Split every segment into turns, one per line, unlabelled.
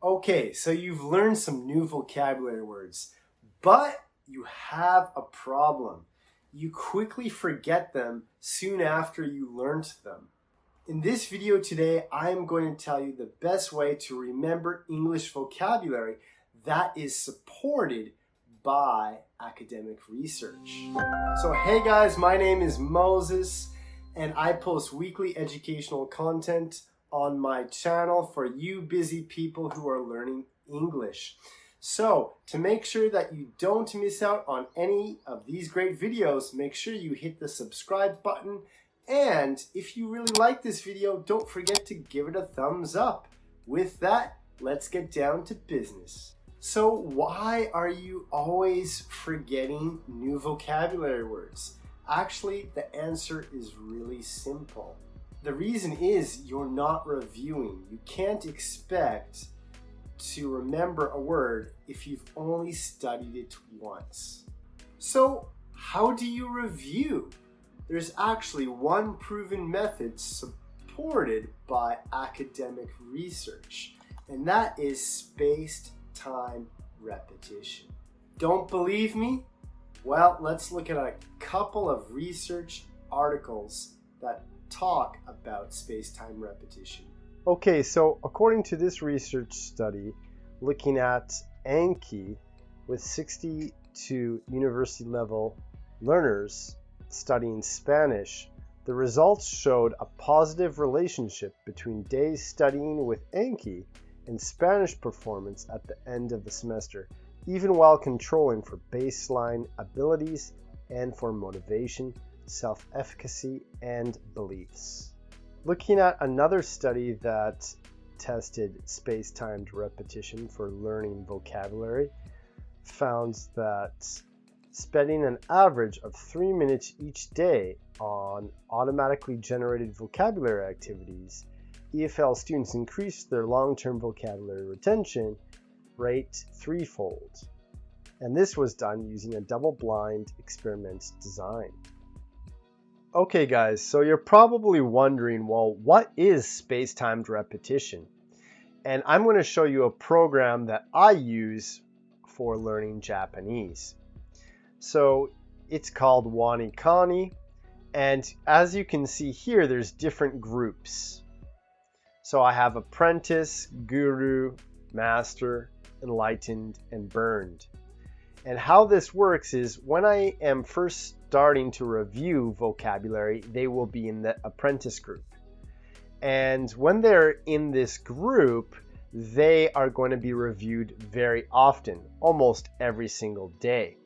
Okay, so you've learned some new vocabulary words, but you have a problem. You quickly forget them soon after you learned them. In this video today, I am going to tell you the best way to remember English vocabulary that is supported by academic research. So hey guys, my name is Moses and I post weekly educational content on my channel for you busy people who are learning English. So to make sure that you don't miss out on any of these great videos, make sure you hit the subscribe button. And if you really like this video, don't forget to give it a thumbs up. With that, let's get down to business. So why are you always forgetting new vocabulary words? Actually, the answer is really simple. The reason is you're not reviewing. You can't expect to remember a word if you've only studied it once. So how do you review? There's actually one proven method supported by academic research, and that is spaced time repetition. Don't believe me? Well, let's look at a couple of research articles that talk about space-time repetition. Okay, so according to this research study, looking at Anki with 62 university level learners studying Spanish, the results showed a positive relationship between days studying with Anki and Spanish performance at the end of the semester, even while controlling for baseline abilities and for motivation, self-efficacy, and beliefs. Looking at another study that tested space-timed repetition for learning vocabulary, found that spending an average of 3 minutes each day on automatically generated vocabulary activities, EFL students increased their long-term vocabulary retention rate threefold. And this was done using a double-blind experiment design. Okay guys, so you're probably wondering, well, what is space-timed repetition? And I'm going to show you a program that I use for learning Japanese. So it's called WaniKani, and as you can see here, there's different groups. So I have apprentice, guru, master, enlightened, and burned. And how this works is when I am first starting to review vocabulary, they will be in the apprentice group. And when they're in this group, they are going to be reviewed very often, almost every single day.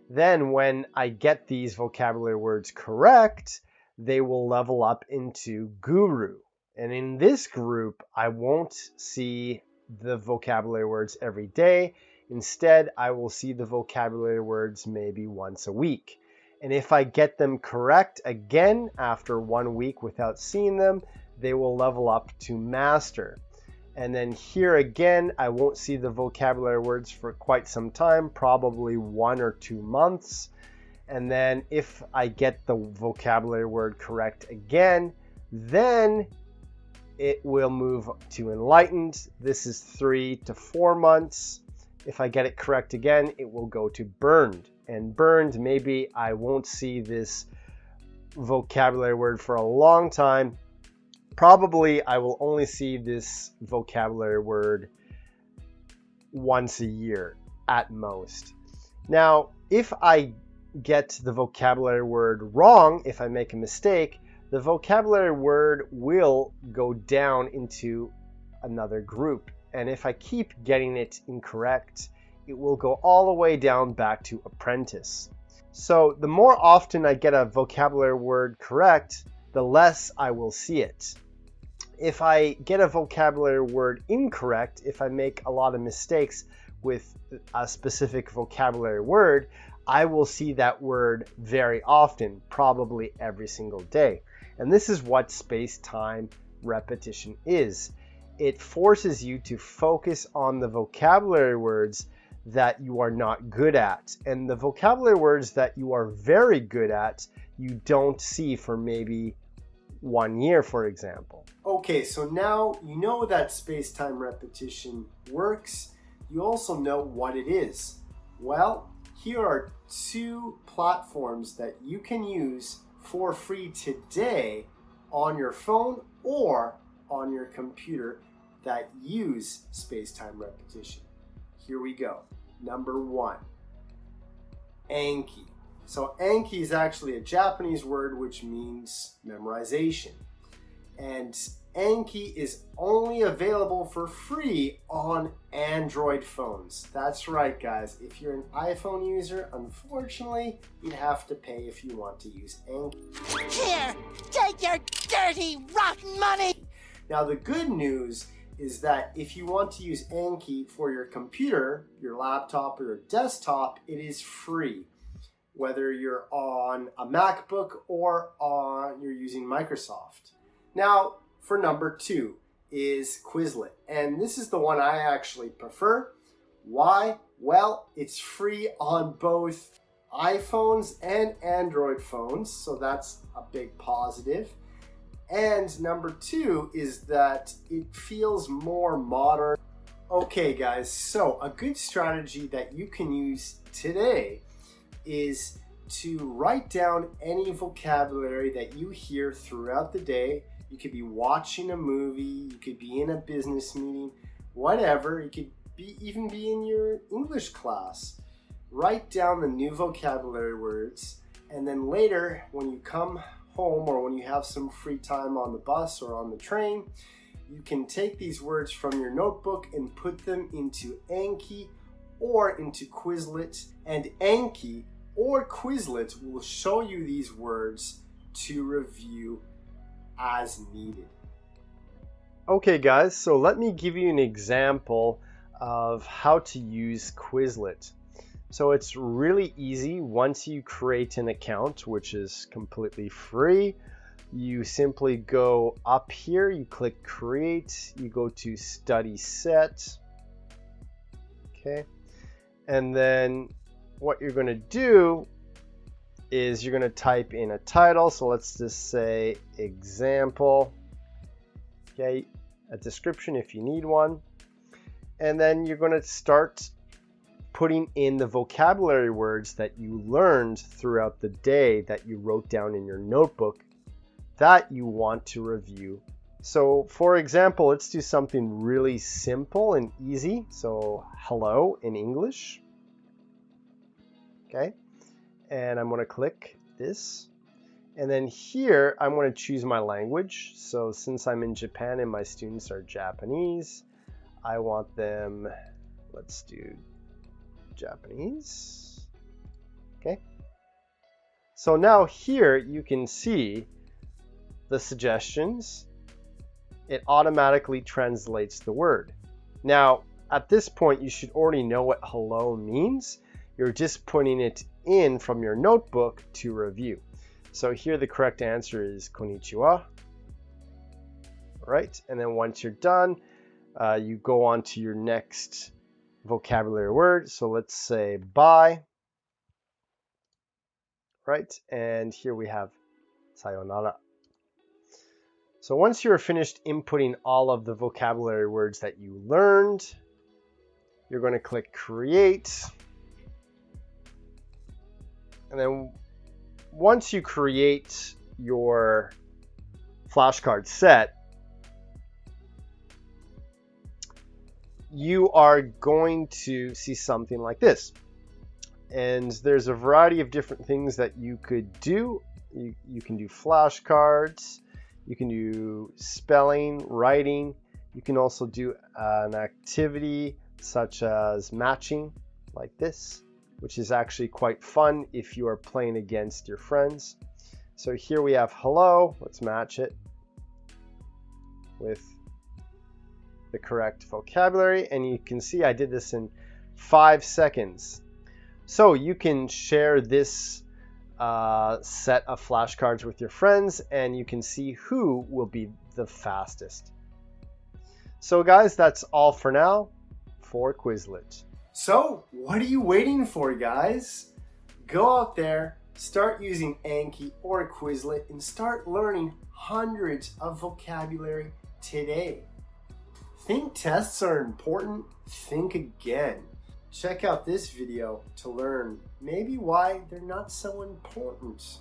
Then when I get these vocabulary words correct, they will level up into guru. And in this group, I won't see the vocabulary words every day. Instead, I will see the vocabulary words maybe once a week. And if I get them correct again after 1 week without seeing them, they will level up to master. And then here again, I won't see the vocabulary words for quite some time, probably 1 or 2 months. And then if I get the vocabulary word correct again, then it will move to enlightened. This is 3 to 4 months. If I get it correct again, it will go to burned. And burned, maybe I won't see this vocabulary word for a long time. Probably I will only see this vocabulary word once a year at most. Now, if I get the vocabulary word wrong, if I make a mistake, the vocabulary word will go down into another group. And if I keep getting it incorrect, it will go all the way down back to apprentice. So the more often I get a vocabulary word correct, the less I will see it. If I get a vocabulary word incorrect, if I make a lot of mistakes with a specific vocabulary word, I will see that word very often, probably every single day. And this is what space-time repetition is. It forces you to focus on the vocabulary words that you are not good at. And the vocabulary words that you are very good at, you don't see for maybe
1 year, for example.
Okay, so now you know that space-time repetition works. You also know what it is. Well, here are 2 platforms that you can use for free today on your phone or on your computer that use space-time repetition. Here we go. Number 1, Anki. So Anki is actually a Japanese word which means memorization. And Anki is only available for free on Android phones. That's right, guys. If you're an iPhone user, unfortunately, you'd have to pay if you want to use Anki.
Here, take your dirty, rotten money!
Now, the good news is that if you want to use Anki for your computer, your laptop, or your desktop, it is free. Whether you're on a MacBook or you're using Microsoft. Now, for number 2 is Quizlet. And this is the one I actually prefer. Why? Well, it's free on both iPhones and Android phones, so that's a big positive. And number 2 is that it feels more modern. Okay, guys, so a good strategy that you can use today is to write down any vocabulary that you hear throughout the day. You could be watching a movie, you could be in a business meeting, whatever. You could even be in your English class. Write down the new vocabulary words, and then later when you come home or when you have some free time on the bus or on the train, you can take these words from your notebook and put them into Anki or into Quizlet, and Anki or Quizlet will show you these words to review as needed.
Okay, guys, so let me give you an example of how to use Quizlet. So it's really easy. Once you create an account, which is completely free, you simply go up here, you click create, you go to study set, okay, and then what you're going to do is you're going to type in a title. So let's just say example, okay, a description if you need one, and then you're going to start putting in the vocabulary words that you learned throughout the day that you wrote down in your notebook that you want to review. So for example, let's do something really simple and easy. So hello in English. Okay, and I'm going to click this, and then here I'm going to choose my language. So since I'm in Japan and my students are Japanese, I want them, let's do Japanese. Okay, so now here you can see the suggestions. It automatically translates the word. Now at this point you should already know what hello means. You're just putting it in from your notebook to review. So here the correct answer is konnichiwa. Right, and then once you're done, you go on to your next vocabulary word. So let's say bye. Right, and here we have sayonara. So once you're finished inputting all of the vocabulary words that you learned, you're going to click create. And then once you create your flashcard set, you are going to see something like this. And there's a variety of different things that you could do. You can do flashcards, you can do spelling, writing. You can also do an activity such as matching like this, which is actually quite fun if you are playing against your friends. So here we have hello. Let's match it with the correct vocabulary. And you can see I did this in 5 seconds. So you can share this set of flashcards with your friends and you can see who will be the fastest. So guys, that's all for now for Quizlet.
So, what are you waiting for, guys? Go out there, Start using Anki or Quizlet and start learning hundreds of vocabulary today. Think tests are important? Think again. Check out this video to learn maybe why they're not so important.